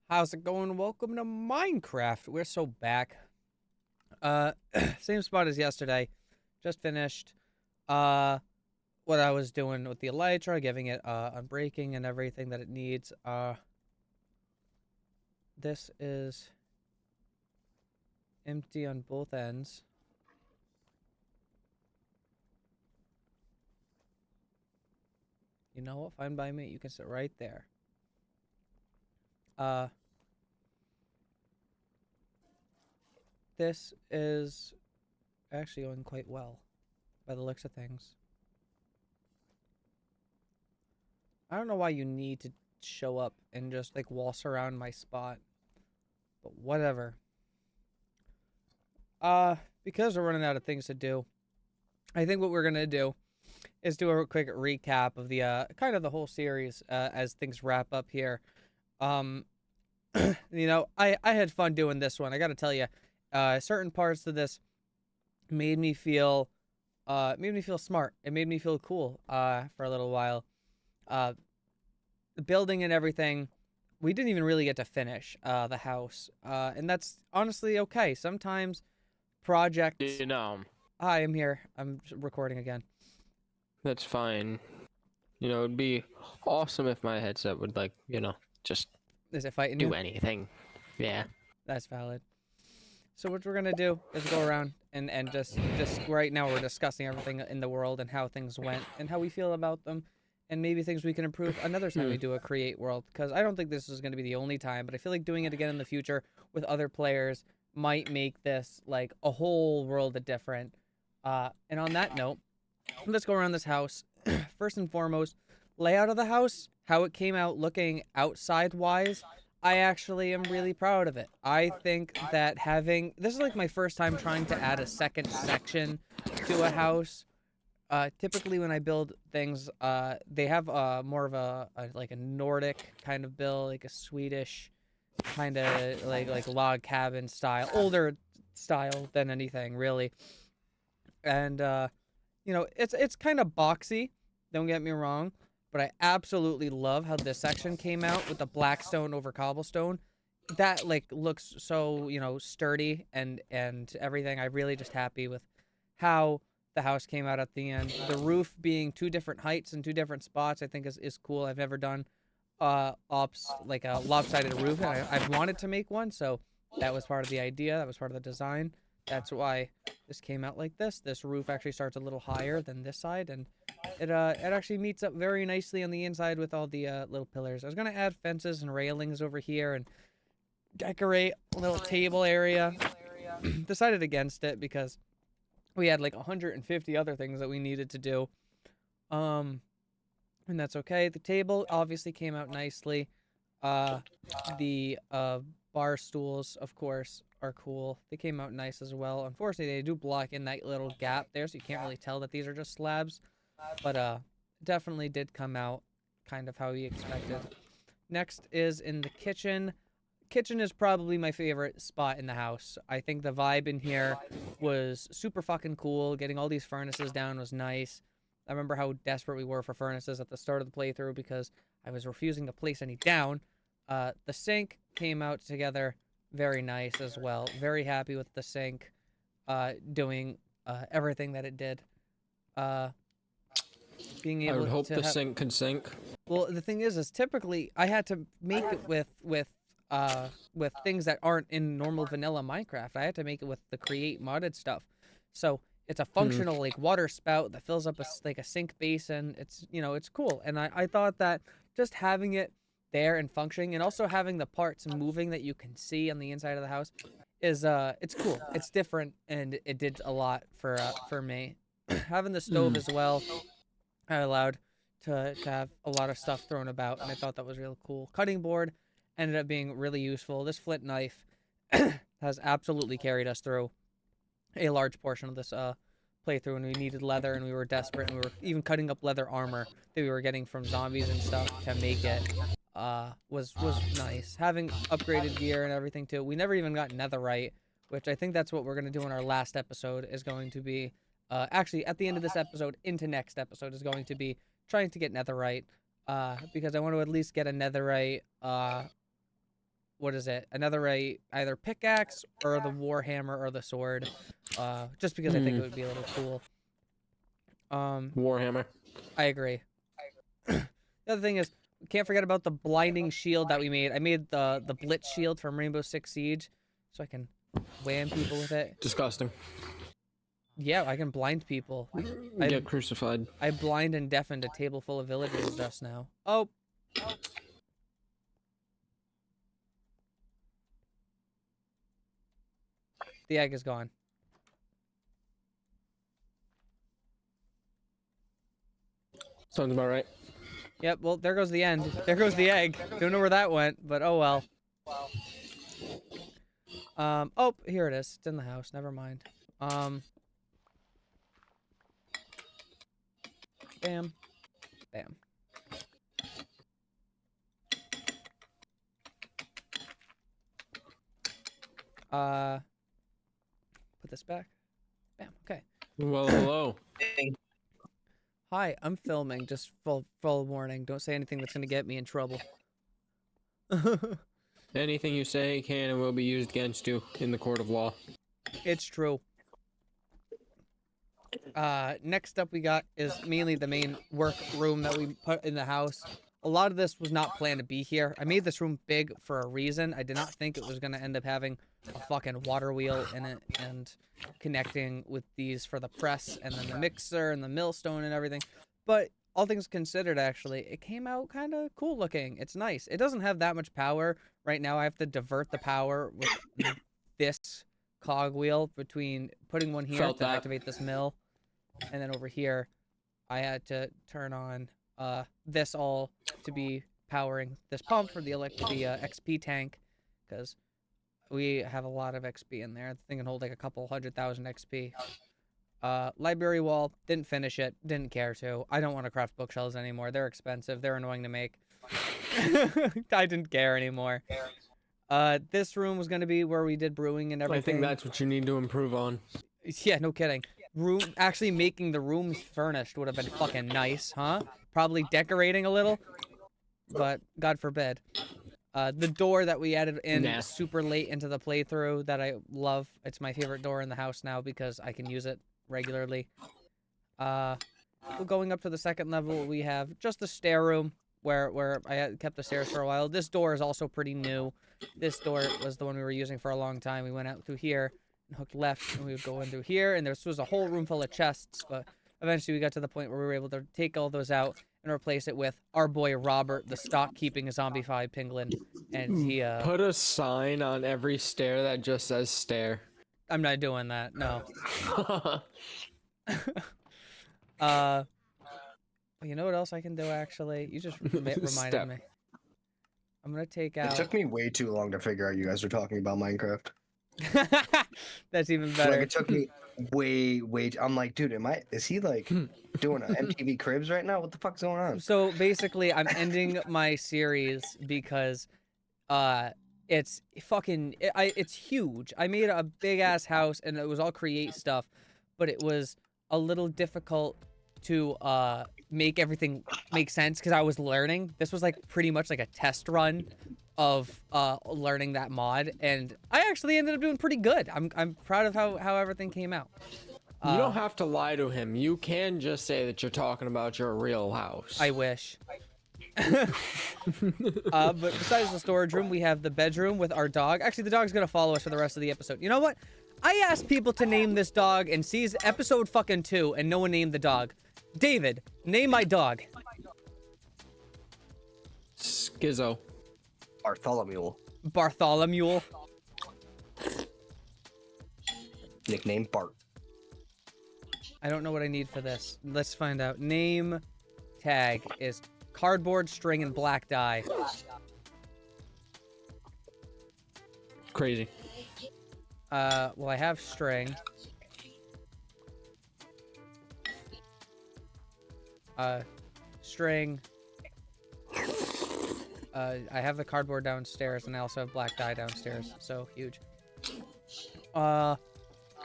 How's it going? Welcome to Minecraft. We're so back. Uh Same spot as yesterday. Just finished uh what I was doing with the elytra, giving it unbreaking and everything that it needs. This is empty on both ends. You know what? Fine by me. You can sit right there. Uh this is actually going quite well by the looks of things. I don't know why you need to show up and just like waltz around my spot, but whatever. Uh, because we're running out of things to do, I think what we're gonna do is do a quick recap of the kind of the whole series as things wrap up here. Um, I had fun doing this one. I got to tell you, certain parts of this made me feel smart. It made me feel cool for a little while. Uh, the building and everything, we didn't even really get to finish the house, and that's honestly okay. Sometimes projects. You know, Hi, I'm here. I'm recording again. that's fine. It'd be awesome if my headset would just Is it fighting do you? anything. Yeah. That's valid. So what we're gonna do is go around and just right now we're discussing everything in the world and how things went and how we feel about them, and maybe things we can improve another time Hmm. we do a create world. Because I don't think this is gonna be the only time, but I feel like doing it again in the future with other players might make this like a whole world of different. And on that note, let's go around this house. First and foremost, layout of the house, how it came out looking outside wise. I actually am really proud of it. I think that having this is like my first time trying to add a second section to a house. Typically when I build things, they have more of a like a Nordic kind of build, like a Swedish kind of like log cabin style, older style than anything really. And it's kind of boxy, don't get me wrong, but I absolutely love how this section came out with the black stone over cobblestone. That like looks so, sturdy and everything. I'm really just happy with how the house came out at the end. The roof being two different heights and two different spots, I think is cool. I've never done ops like a lopsided roof, and I've wanted to make one, so that was part of the idea, that was part of the design. That's why this came out like this. This roof actually starts a little higher than this side, and it actually meets up very nicely on the inside with all the little pillars. I was gonna add fences and railings over here and decorate a little table area. Decided against it because we had like 150 other things that we needed to do. Um, and that's okay. The table obviously came out nicely. Uh, the bar stools, of course, are cool. They came out nice as well. Unfortunately, they do block in that little gap there, so you can't really tell that these are just slabs. But definitely did come out kind of how we expected. Next is in the kitchen. Kitchen is probably my favorite spot in the house. I think the vibe in here was super fucking cool. Getting all these furnaces down was nice. I remember how desperate we were for furnaces at the start of the playthrough because I was refusing to place any down. The sink came out together very nice as well. Very happy with the sink doing everything that it did. Uh, Being I would able hope to the have sink can sink. well, the thing is typically I had to make it with things that aren't in normal vanilla Minecraft. I had to make it with the create modded stuff. So it's a Hmm. functional like water spout that fills up like a sink basin. It's cool. And I thought that just having it there and functioning and also having the parts moving that you can see on the inside of the house is it's cool. It's different and it did a lot for me. Having the stove Hmm. as well, I allowed to have a lot of stuff thrown about, and I thought that was real cool. Cutting board ended up being really useful. This flint knife has absolutely carried us through a large portion of this playthrough, and we needed leather, and we were desperate, and we were even cutting up leather armor that we were getting from zombies and stuff to make it. Was nice having upgraded gear and everything too. We never even got netherite, which I think that's what we're gonna do in our last episode. Is going to be actually at the end of this episode into next episode is going to be trying to get netherite. Because I want to at least get a netherite what is it? Another either pickaxe or the warhammer or the sword, just because I think it would be a little cool. Warhammer. I agree. The other thing is, we can't forget about the blinding shield that we made. I made the blitz shield from Rainbow Six Siege, so I can wham people with it. Disgusting. Yeah, I can blind people. Get crucified. I blind and deafened a table full of villagers just now. Oh. The egg is gone. Sounds about right. Yep, well, there goes the end. There goes the egg. Don't know where that went, but oh well. Oh, here it is. It's in the house. Never mind. Bam. Bam. Put this back. Bam. Okay. Well, hello. Hi, I'm filming. Just full warning. Don't say anything that's gonna get me in trouble. Anything you say can and will be used against you in the court of law. It's true. Next up we got is mainly the main work room that we put in the house. A lot of this was not planned to be here. I made this room big for a reason. I did not think it was going to end up having a fucking water wheel in it and connecting with these for the press and then the mixer and the millstone and everything. But all things considered, actually, it came out kind of cool looking. It's nice. It doesn't have that much power. Right now I have to divert the power with this cogwheel between putting one here to activate this mill. And then over here, I had to turn on this all to be powering this pump for the XP tank, because we have a lot of XP in there. The thing can hold like a couple 100,000 XP. Library wall, didn't finish it, didn't care to. I don't want to craft bookshelves anymore. They're expensive. They're annoying to make. I didn't care anymore. This room was going to be where we did brewing and everything. I think that's what you need to improve on. Yeah, no kidding. Actually making the rooms furnished would have been fucking nice, huh? Probably decorating a little, but God forbid. The door that we added in super late into the playthrough that I love. It's my favorite door in the house now because I can use it regularly. Going up to the second level, we have just the stair room where I had kept the stairs for a while. This door is also pretty new. This door was the one we were using for a long time. We went out through here and hooked left, and we would go in through here, and this was a whole room full of chests, but eventually we got to the point where we were able to take all those out and replace it with our boy Robert, the stock-keeping zombified penguin, and he, Put a sign on every stair that just says stair. I'm not doing that, no. You know what else I can do, actually? You just reminded me. I'm gonna take out... It took me way too long to figure out you guys were talking about Minecraft. That's even better. Like, it took me way I'm like, dude, is he like doing an MTV Cribs right now? What the fuck's going on? So basically I'm ending my series because it's fucking it's huge. I made a big ass house and it was all create stuff, but it was a little difficult to make everything make sense because I was learning. This was like pretty much like a test run of learning that mod, and I actually ended up doing pretty good. I'm proud of how everything came out. You don't have to lie to him. You can just say that you're talking about your real house. I wish. But besides the storage room, we have the bedroom with our dog. Actually, the dog's gonna follow us for the rest of the episode. You know what? I asked people to name this dog and sees episode fucking 2, and no one named the dog. David, name my dog. Skizzo. Bartholomew. Bartholomew. Nickname Bart. I don't know what I need for this. Let's find out. Name tag is cardboard, string, and black dye. Crazy. Well, I have string. String. I have the cardboard downstairs, and I also have black dye downstairs, so huge.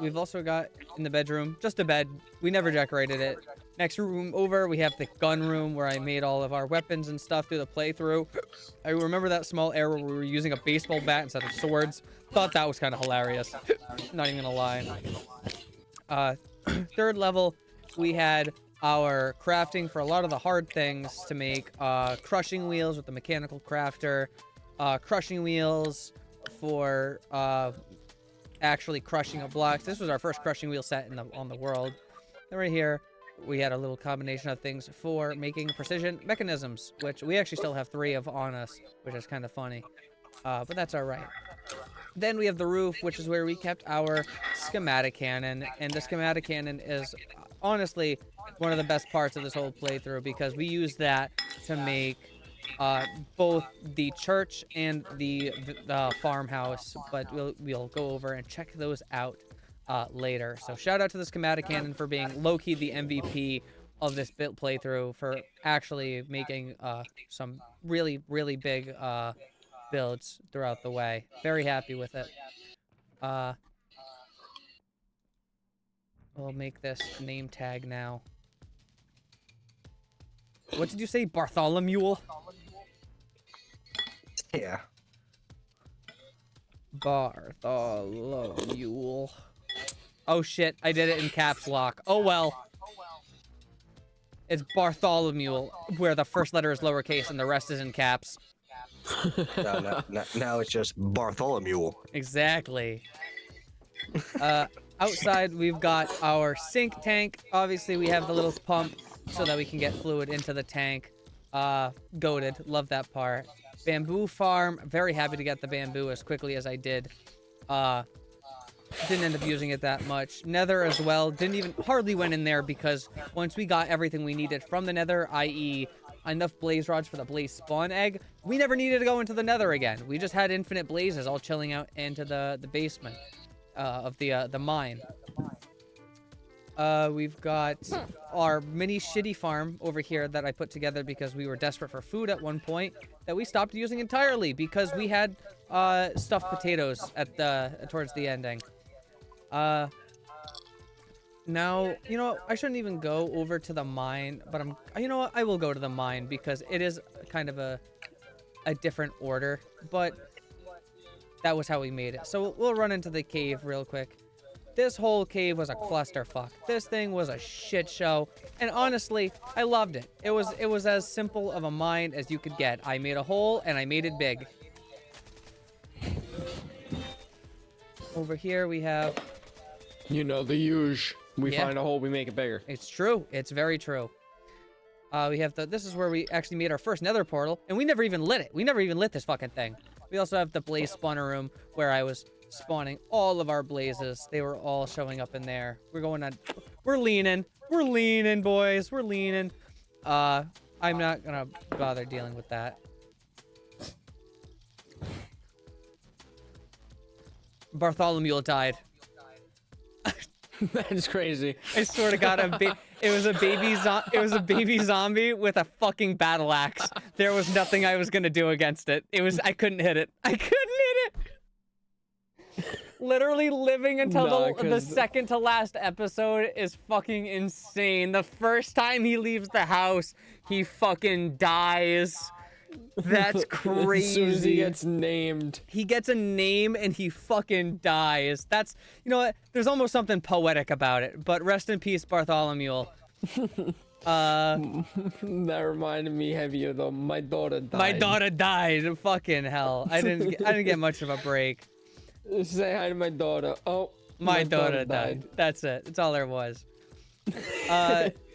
We've also got in the bedroom just a bed. We never decorated it. Next room over, we have the gun room where I made all of our weapons and stuff through the playthrough. I remember that small era where we were using a baseball bat instead of swords. Thought that was kind of hilarious. Not even gonna lie. Third level, we had our crafting for a lot of the hard things to make. Crushing wheels with the mechanical crafter. Crushing wheels for actually crushing of blocks. This was our first crushing wheel set on the world. Then right here, we had a little combination of things for making precision mechanisms, which we actually still have 3 of on us, which is kind of funny. But that's all right. Then we have the roof, which is where we kept our schematic cannon. And the schematic cannon is honestly one of the best parts of this whole playthrough, because we use that to make both the church and the farmhouse. But we'll go over and check those out later. So shout out to the schematic cannon for being low-key the MVP of this bit playthrough, for actually making some really, really big builds throughout the way. Very happy with it. We'll make this name tag now. What did you say, Bartholomew? Yeah. Bartholomew. Oh shit, I did it in caps lock. Oh well. It's Bartholomew, where the first letter is lowercase and the rest is in caps. Now it's just Bartholomew. Exactly. Outside, we've got our sink tank. Obviously, we have the little pump so that we can get fluid into the tank. Goated. Love that part. Bamboo farm. Very happy to get the bamboo as quickly as I did. Didn't end up using it that much. Nether as well. Didn't even hardly went in there, because once we got everything we needed from the nether, i.e. enough blaze rods for the blaze spawn egg, we never needed to go into the nether again. We just had infinite blazes all chilling out into the basement of the mine. We've got our mini shitty farm over here that I put together because we were desperate for food at one point, that we stopped using entirely because we had stuffed potatoes at towards the ending. Now, you know, I shouldn't even go over to the mine, but you know what, I will go to the mine because it is kind of a different order, but that was how we made it. So we'll run into the cave real quick. This whole cave was a clusterfuck. This thing was a shit show, and honestly, I loved it. It was as simple of a mine as you could get. I made a hole and I made it big. Over here we have, You know, the huge. We Yeah. find a hole, we make it bigger. it's true. It's very true. We have this is where we actually made our first nether portal, and we never even lit it. We never even lit this fucking thing. We also have the blaze spawner room where I was spawning all of our blazes. They were all showing up in there. We're leaning, boys. We're leaning. I'm not gonna bother dealing with that. Bartholomew died. That is crazy. I swear to God, it was a baby zombie with a fucking battle axe. There was nothing I was gonna do against it. I couldn't hit it. I couldn't hit it. Literally living until Nah, the 'cause second to last episode is fucking insane. The first time he leaves the house, he fucking dies. That's crazy. As soon as he gets named. He gets a name and he fucking dies. That's, you know what? There's almost something poetic about it. But rest in peace, Bartholomew. That reminded me heavier though. My daughter died. My daughter died. Fucking hell. I didn't get much of a break. Say hi to my daughter. Oh, My daughter died. That's it. That's all there was.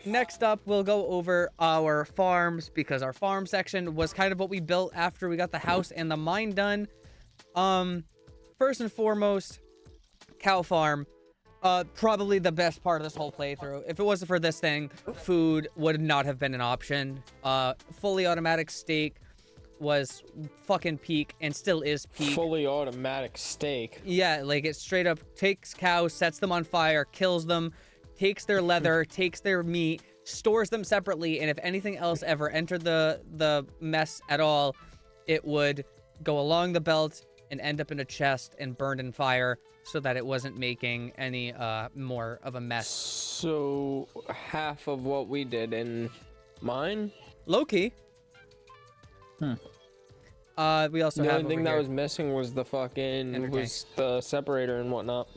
Next up, we'll go over our farms, because our farm section was kind of what we built after we got the house and the mine done. First and foremost, cow farm. Probably the best part of this whole playthrough. If it wasn't for this thing, food would not have been an option. Fully automatic steak was fucking peak and still is peak. Fully automatic steak. Yeah, like it straight up takes cows, sets them on fire, kills them, takes their leather, takes their meat, stores them separately, and if anything else ever entered the mess at all, it would go along the belt and end up in a chest and burned in fire so that it wasn't making any more of a mess. So half of what we did in mine. Low-key. We also The have only thing over that here. was missing was the fucking Ender was the separator and whatnot.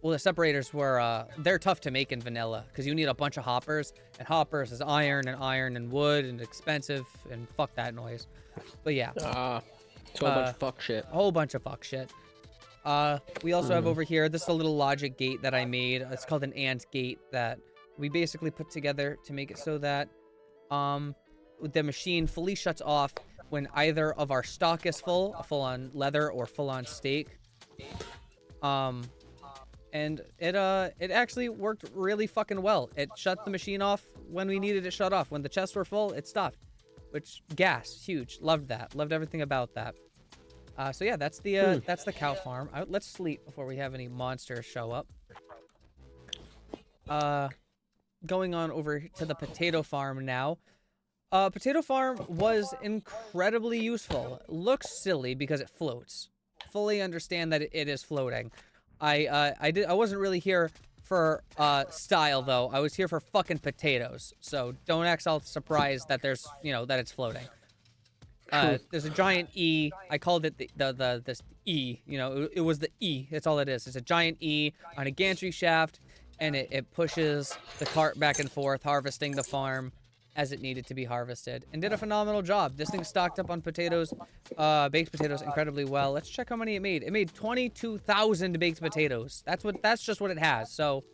Well, the separators were, they're tough to make in vanilla because you need a bunch of hoppers, and hoppers is iron and wood and expensive, and fuck that noise. But yeah, It's a whole bunch of fuck shit. a whole bunch of fuck shit. We also have over here, this is a little logic gate that I made. It's called an AND gate that we basically put together to make it so that the machine fully shuts off when either of our stock is full, a full-on leather or full-on steak. And it actually worked really fucking well. It shut the machine off when we needed it shut off. When the chests were full, it stopped. Which, gas, huge. Loved that. Loved everything about that. So yeah, that's the cow farm. Let's sleep before we have any monsters show up. Going on over to the potato farm now. Potato farm was incredibly useful. Looks silly because it floats. Fully understand that it is floating. I wasn't really here for style though. I was here for fucking potatoes. So don't act all surprised that there's that it's floating. There's a giant E. I called it this E. It was the E. That's all it is. It's a giant E on a gantry shaft, and it pushes the cart back and forth, harvesting the farm as it needed to be harvested, and did a phenomenal job. This thing stocked up on potatoes, baked potatoes, incredibly well. Let's check how many it made. It made 22,000 baked potatoes. That's just what it has. So,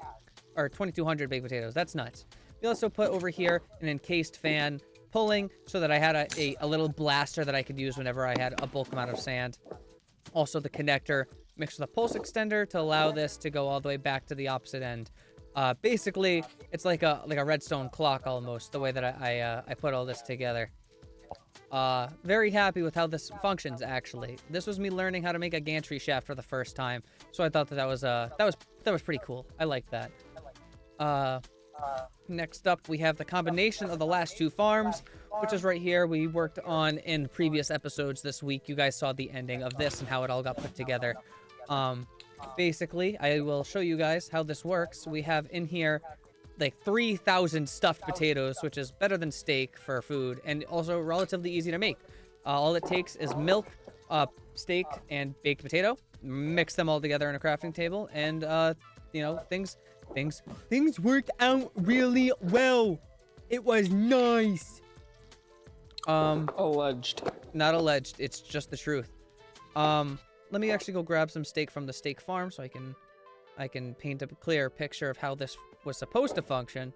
or 2,200 baked potatoes. That's nuts. We also put over here an encased fan pulling so that I had a little blaster that I could use whenever I had a bulk amount of sand. Also the connector mixed with a pulse extender to allow this to go all the way back to the opposite end. Basically, it's like a redstone clock almost, the way that I put all this together. Very happy with how this functions, actually. This was me learning how to make a gantry shaft for the first time, so I thought that was pretty cool. I like that. Next up, we have the combination of the last two farms, which is right here. We worked on in previous episodes this week. You guys saw the ending of this and how it all got put together. Basically, I will show you guys how this works. We have in here like 3,000 stuffed potatoes, which is better than steak for food, and also relatively easy to make. All it takes is milk, steak, and baked potato. Mix them all together on a crafting table, and things worked out really well. It was nice. Alleged. Not alleged. It's just the truth. Let me actually go grab some steak from the steak farm so I can paint a clear picture of how this was supposed to function.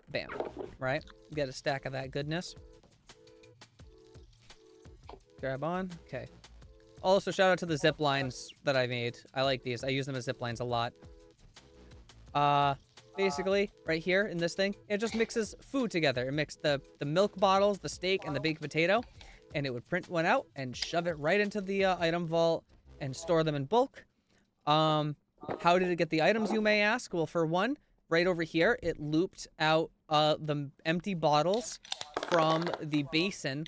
Bam. Right? Get a stack of that goodness. Grab on. Okay. Also, shout out to the zip lines that I made. I like these. I use them as zip lines a lot. Basically, right here in this thing, it just mixes food together. It mixed the milk bottles, the steak, and the baked potato. And it would print one out and shove it right into the item vault and store them in bulk. How did it get the items, you may ask? Well, for one, right over here, it looped out the empty bottles from the basin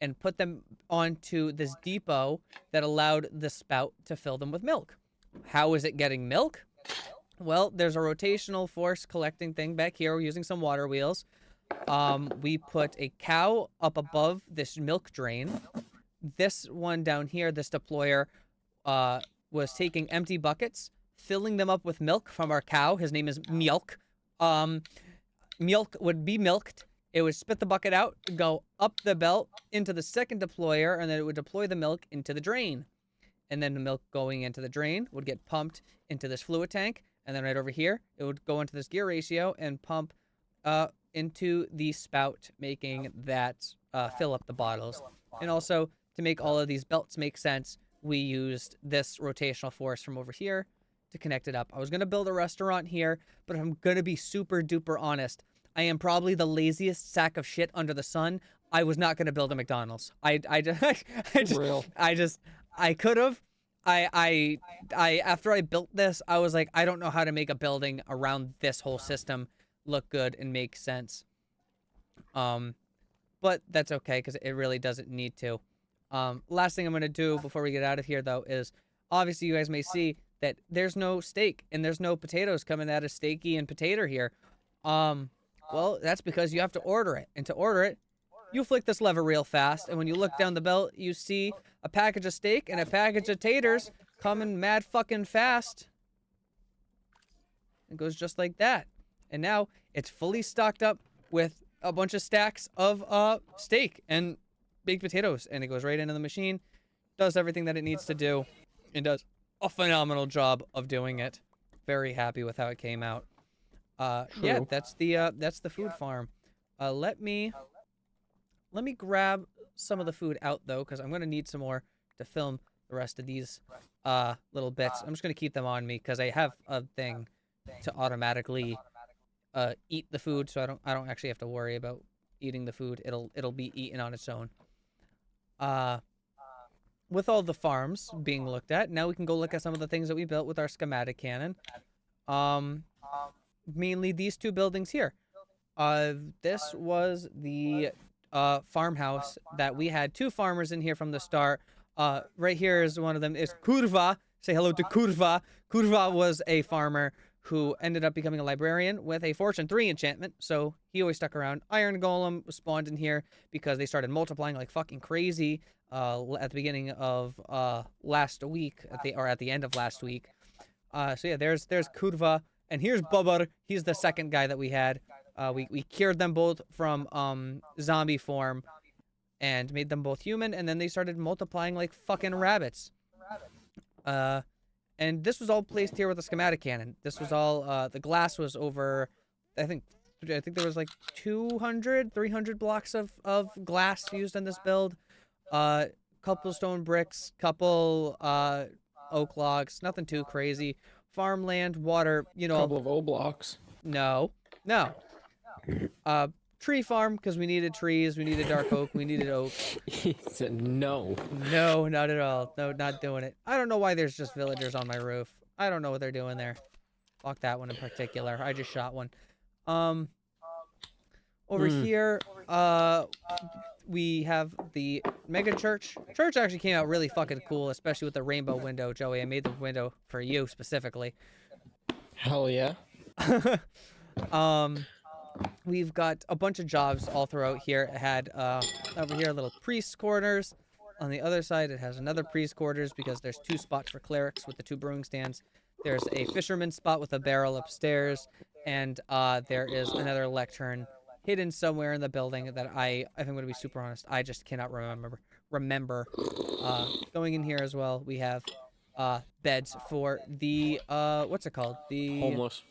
and put them onto this depot that allowed the spout to fill them with milk. How is it getting milk? Well, there's a rotational force collecting thing back here. We're using some water wheels. We put a cow up above this milk drain. This one down here, this deployer, was taking empty buckets, filling them up with milk from our cow. His name is Milk. Milk would be milked. It would spit the bucket out, go up the belt into the second deployer, and then it would deploy the milk into the drain. And then the milk going into the drain would get pumped into this fluid tank. And then right over here, it would go into this gear ratio and pump into the spout, making that fill up the bottles. And also, to make all of these belts make sense, we used this rotational force from over here to connect it up. I was going to build a restaurant here, but I'm going to be super duper honest. I am probably the laziest sack of shit under the sun. I was not going to build a McDonald's. I could have. After I built this, I was like, I don't know how to make a building around this whole system look good and make sense. But but that's okay because it really doesn't need to. Last thing I'm going to do before we get out of here, though, is obviously you guys may see that there's no steak and there's no potatoes coming out of Steaky and Potato here. Well, that's because you have to order it. And to order it, you flick this lever real fast, and when you look down the belt, you see a package of steak and a package of taters coming mad fucking fast. It goes just like that. And now it's fully stocked up with a bunch of stacks of steak and baked potatoes, and it goes right into the machine, does everything that it needs to do, and does a phenomenal job of doing it. Very happy with how it came out. Yeah, True. that's the food farm. Let me grab some of the food out though, because I'm gonna need some more to film the rest of these little bits. I'm just gonna keep them on me because I have a thing to automatically eat the food, so I don't actually have to worry about eating the food. It'll be eaten on its own. With all the farms being looked at, now we can go look at some of the things that we built with our schematic cannon. Mainly these two buildings here. This was the farmhouse that we had two farmers in here from the start. Right here is one of them is Kurva. Say hello to Kurva. Kurva was a farmer who ended up becoming a librarian with a Fortune 3 enchantment, so he always stuck around. Iron Golem spawned in here because they started multiplying like fucking crazy at the beginning of last week, at the end of last week. So yeah, there's Kurva, and here's Bubbar. He's the second guy that we had. We cured them both from zombie form and made them both human, and then they started multiplying like fucking rabbits. And this was all placed here with a schematic cannon. This was all, the glass was over, I think there was like 200, 300 blocks of glass used in this build. Couple stone bricks, couple oak logs, nothing too crazy. Farmland, water, you know. Couple of O blocks. No. Tree farm, because we needed trees, we needed dark oak, we needed oak. He said no. No, not at all. No, not doing it. I don't know why there's just villagers on my roof. I don't know what they're doing there. Fuck that one in particular. I just shot one. Over here, we have the mega church. Church actually came out really fucking cool, especially with the rainbow window, Joey. I made the window for you specifically. Hell yeah. We've got a bunch of jobs all throughout here. It had over here little priest quarters. On the other side, it has another priest quarters because there's two spots for clerics with the two brewing stands. There's a fisherman spot with a barrel upstairs, and there is another lectern hidden somewhere in the building that if I'm going to be super honest, I just cannot remember. Going in here as well, we have beds for the what's it called? The Homeless.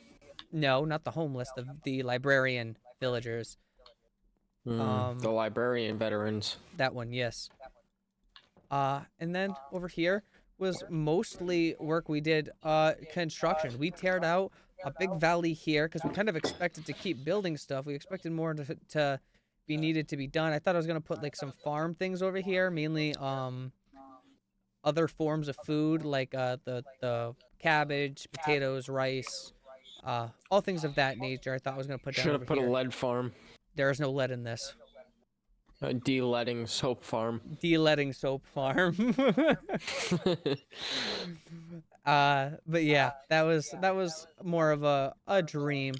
No, not the homeless, the librarian villagers. The librarian veterans. That one, yes. And then over here was mostly work we did, construction. We teared out a big valley here because we kind of expected to keep building stuff. We expected more to be needed to be done. I thought I was going to put like some farm things over here, mainly other forms of food like the cabbage, potatoes, rice, all things of that nature. I thought I was going to put down Should over have put here. a lead farm. There is no lead in this. A de-leading soap farm. De-leading soap farm. But yeah, that was more of a dream.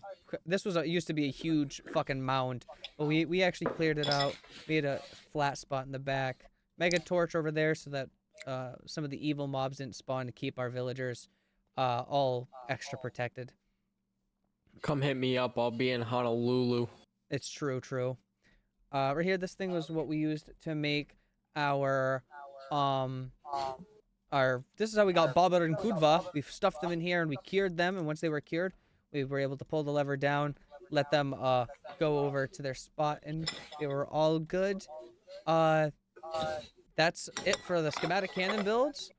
This was used to be a huge fucking mound, but we actually cleared it out. We had a flat spot in the back. Mega torch over there so that some of the evil mobs didn't spawn, to keep our villagers all extra protected. Come hit me up. I'll be in Honolulu. It's true. Right here, this thing was what we used to make our this is how we got Bobber and Kudva. We stuffed them in here and we cured them, and once they were cured, we were able to pull the lever down, let them go over to their spot, and they were all good. That's it for the schematic cannon builds.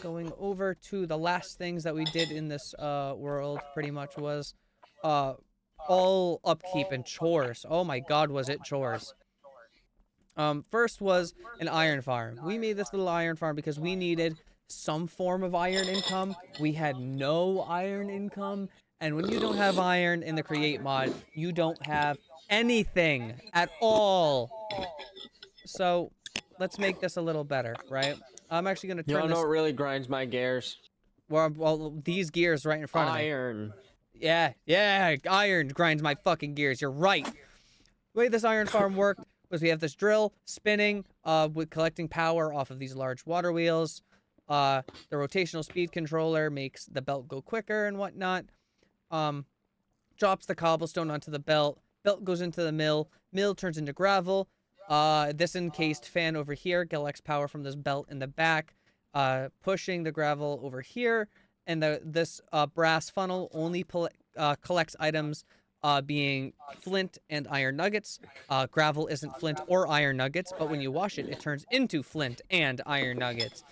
Going over to the last things that we did in this world, pretty much was all upkeep and chores. Oh my god, was it chores. First was an iron farm. We made this little iron farm because we needed some form of iron income. We had no iron income, and when you don't have iron in the create mod, you don't have anything at all. So let's make this a little better, right? I'm actually gonna You turn don't know this. what really grinds my gears? Well, these gears right in front of me. Iron. Yeah, iron grinds my fucking gears. You're right. The way this iron farm worked was we have this drill spinning, with collecting power off of these large water wheels. The rotational speed controller makes the belt go quicker and whatnot. Drops the cobblestone onto the belt. Belt goes into the mill. Mill turns into gravel. This encased fan over here collects power from this belt in the back, pushing the gravel over here. And this brass funnel only collects items being flint and iron nuggets. Gravel isn't flint or iron nuggets, but when you wash it, it turns into flint and iron nuggets.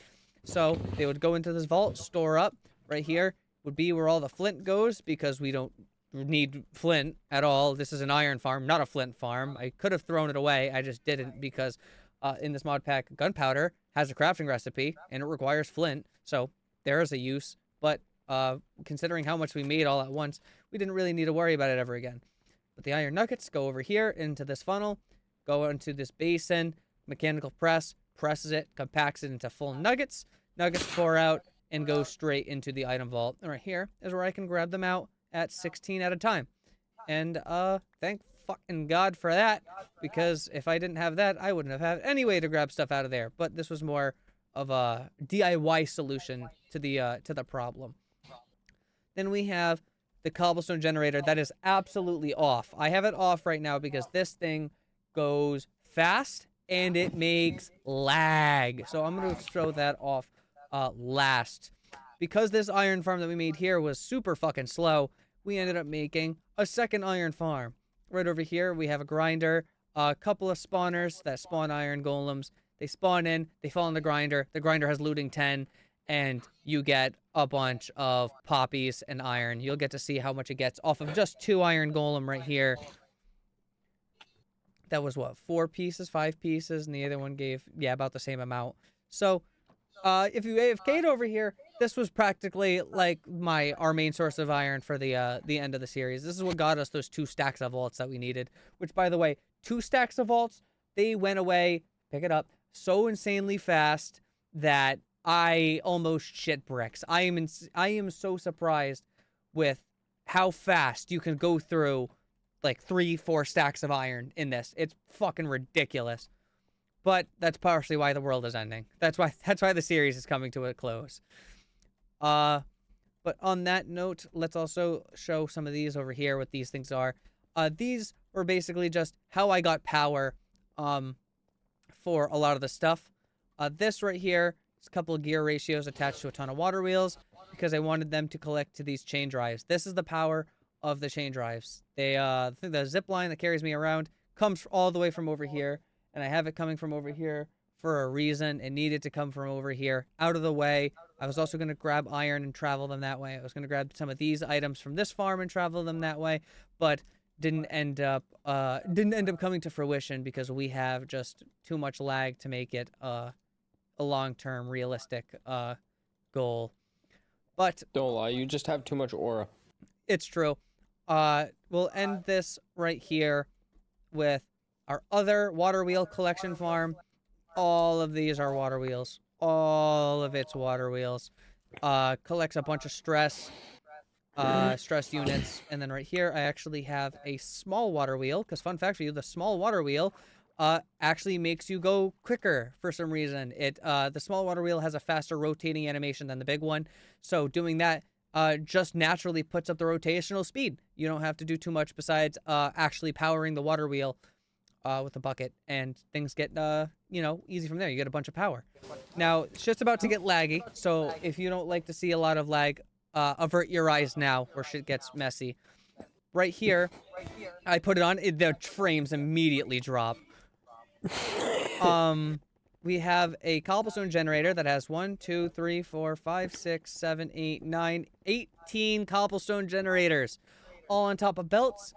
So they would go into this vault, store up. Right here would be where all the flint goes, because we don't need flint at all. This is an iron farm, not a flint farm. I could have thrown it away. I just didn't, because in this mod pack, gunpowder has a crafting recipe and it requires flint. So there is a use. But considering how much we made all at once, we didn't really need to worry about it ever again. But the iron nuggets go over here into this funnel, go into this basin, mechanical press, presses it, compacts it into full nuggets. Nuggets pour out and go straight into the item vault. And right here is where I can grab them out at 16 at a time. And thank fucking God for that, because if I didn't have that, I wouldn't have had any way to grab stuff out of there. But this was more of a DIY solution to the problem. Then we have the cobblestone generator that is absolutely off. I have it off right now because this thing goes fast and it makes lag. So I'm going to throw that off last. Because this iron farm that we made here was super fucking slow, we ended up making a second iron farm. Right over here, we have a grinder, a couple of spawners that spawn iron golems. They spawn in, they fall in the grinder. The grinder has looting 10, and you get a bunch of poppies and iron. You'll get to see how much it gets off of just 2 iron golem right here. That was what, 4 pieces, 5 pieces, and the other one gave, yeah, about the same amount. So, if you AFK'd over here, this was practically like our main source of iron for the end of the series. This is what got us those 2 stacks of vaults that we needed. Which, by the way, 2 stacks of vaults, they went away, pick it up, so insanely fast that I almost shit bricks. I am so surprised with how fast you can go through like 3-4 stacks of iron in this. It's fucking ridiculous. But that's partially why the world is ending. That's why the series is coming to a close. But on that note, let's also show some of these over here, what these things are. These were basically just how I got power for a lot of the stuff. This right here is a couple of gear ratios attached to a ton of water wheels because I wanted them to collect to these chain drives. This is the power of the chain drives. The zip line that carries me around comes all the way from over here, and I have it coming from over here for a reason. It needed to come from over here, out of the way. I was also going to grab iron and travel them that way. I was going to grab some of these items from this farm and travel them that way, but didn't end up coming to fruition because we have just too much lag to make it a long-term realistic goal. But Don't lie, you just have too much aura. it's true. We'll end this right here with our other water wheel collection farm. All of these are water wheels. All of it's water wheels. Collects a bunch of stress units. And then right here, I actually have a small water wheel. Because fun fact for you, the small water wheel actually makes you go quicker for some reason. The small water wheel has a faster rotating animation than the big one. So doing that just naturally puts up the rotational speed. You don't have to do too much besides actually powering the water wheel with the bucket, and things get easy from there. You get a bunch of power. Now shit's about to get laggy, so if you don't like to see a lot of lag, avert your eyes now, or shit gets messy. Right here, I put it on. The frames immediately drop. We have a cobblestone generator that has 1, 2, 3, 4, 5, 6, 7, 8, 9, 18 cobblestone generators, all on top of belts.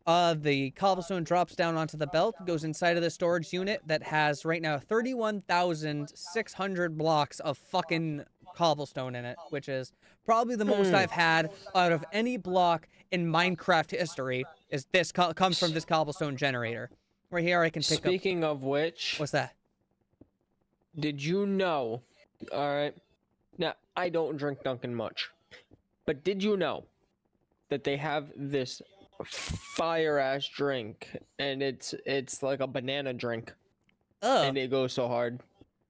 The cobblestone drops down onto the belt, goes inside of the storage unit that has right now 31,600 blocks of fucking cobblestone in it, which is probably the most I've had out of any block in Minecraft history. Is this comes from this cobblestone generator? Right here, I can pick up. Speaking of which, What's that? did you know? All right. Now, I don't drink Dunkin' much, but did you know that they have this fire ass drink, and it's like a banana drink, Ugh. and it goes so hard.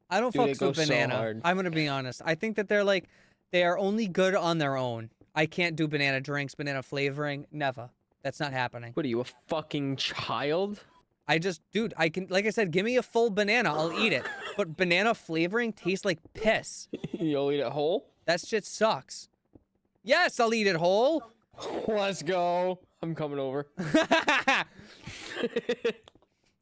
I don't Dude, fuck it with goes so banana. hard. I'm gonna be honest. I think that they are only good on their own. I can't do banana drinks, banana flavoring. Never. That's not happening. What are you, a fucking child? Dude, I can, like I said, give me a full banana, I'll eat it. But banana flavoring tastes like piss. You'll eat it whole? That shit sucks. Yes, I'll eat it whole. Let's go. I'm coming over.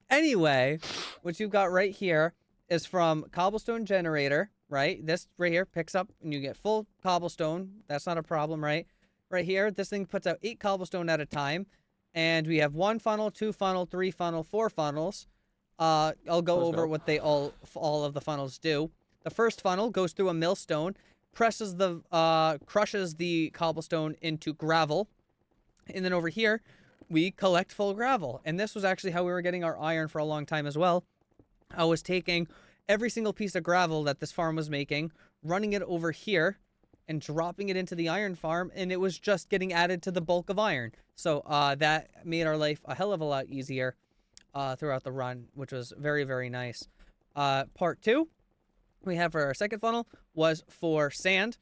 Anyway, what you've got right here is from Cobblestone Generator, right? This right here picks up and you get full cobblestone. That's not a problem, right? Right here, this thing puts out 8 cobblestone at a time. And we have 1 funnel, 2 funnel, 3 funnel, 4 funnels. I'll go Let's over go. what they all of the funnels do. The first funnel goes through a millstone, crushes the cobblestone into gravel. And then over here, we collect full gravel. And this was actually how we were getting our iron for a long time as well. I was taking every single piece of gravel that this farm was making, running it over here, and dropping it into the iron farm, and it was just getting added to the bulk of iron. So that made our life a hell of a lot easier throughout the run, which was very, very nice. Part 2 we have for our second funnel was for sand.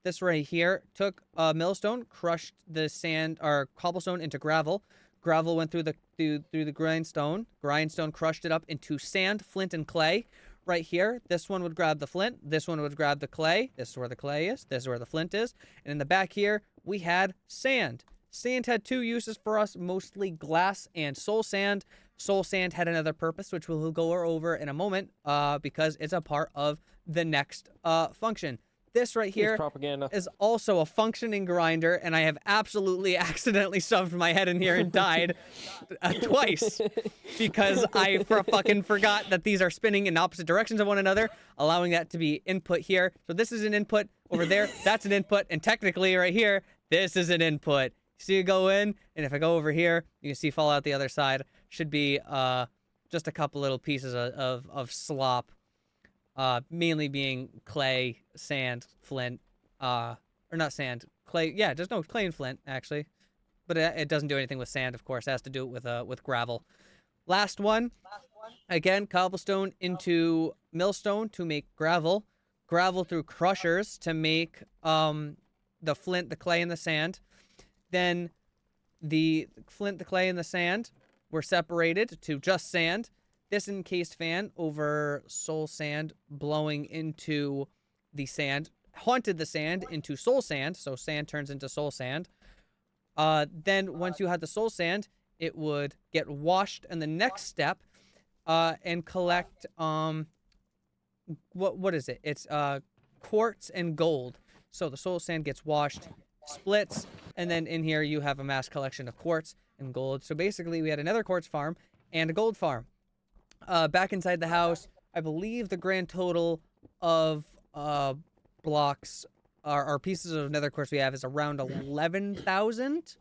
This right here took a millstone, crushed the sand or cobblestone into gravel. Gravel went through the grindstone. Grindstone crushed it up into sand, flint, and clay. Right here, this one would grab the flint. This one would grab the clay. This is where the clay is. This is where the flint is. And in the back here, we had sand. Sand had 2 uses for us, mostly glass and soul sand. Soul sand had another purpose, which we'll go over in a moment, because it's a part of the next function. This right here It's propaganda. is also a functioning grinder, and I have absolutely accidentally shoved my head in here and died twice because I fucking forgot that these are spinning in opposite directions of one another, allowing that to be input here. So this is an input over there. That's an input, and technically right here, this is an input. So you go in, and if I go over here, you can see fall out the other side. Should be just a couple little pieces of slop. Mainly being clay, sand, flint, or not sand, clay. Yeah, there's no clay and flint actually, but it doesn't do anything with sand. Of course, it has to do it with gravel. Last one, again, cobblestone into millstone to make gravel, gravel through crushers to make the flint, the clay, and the sand. Then the flint, the clay, and the sand were separated to just sand. This encased fan over soul sand blowing into the sand haunted the sand into soul sand, so sand turns into soul sand. Then once you had the soul sand, it would get washed in the next step and collect what is it? It's quartz and gold. So the soul sand gets washed, splits, and then in here you have a mass collection of quartz and gold. So basically we had another quartz farm and a gold farm. Back inside the house, I believe the grand total of blocks or pieces of nether quartz we have is around 11,000.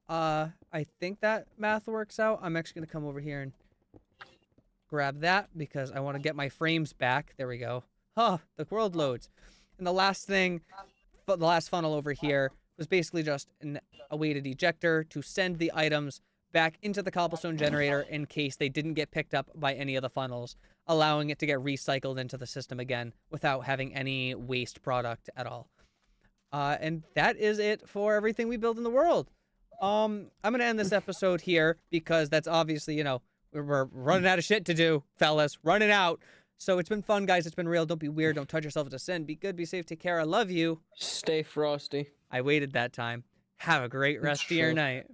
I think that math works out. I'm actually going to come over here and grab that because I want to get my frames back. There we go. Huh, the world loads. And the last thing, the last funnel over here was basically just a weighted ejector to send the items back into the cobblestone generator in case they didn't get picked up by any of the funnels, allowing it to get recycled into the system again without having any waste product at all. And that is it for everything we build in the world. I'm going to end this episode here because that's obviously, we're running out of shit to do, fellas. Running out. So it's been fun, guys. It's been real. Don't be weird. Don't touch yourself into sin. Be good. Be safe. Take care. I love you. Stay frosty. I waited that time. Have a great rest of your night.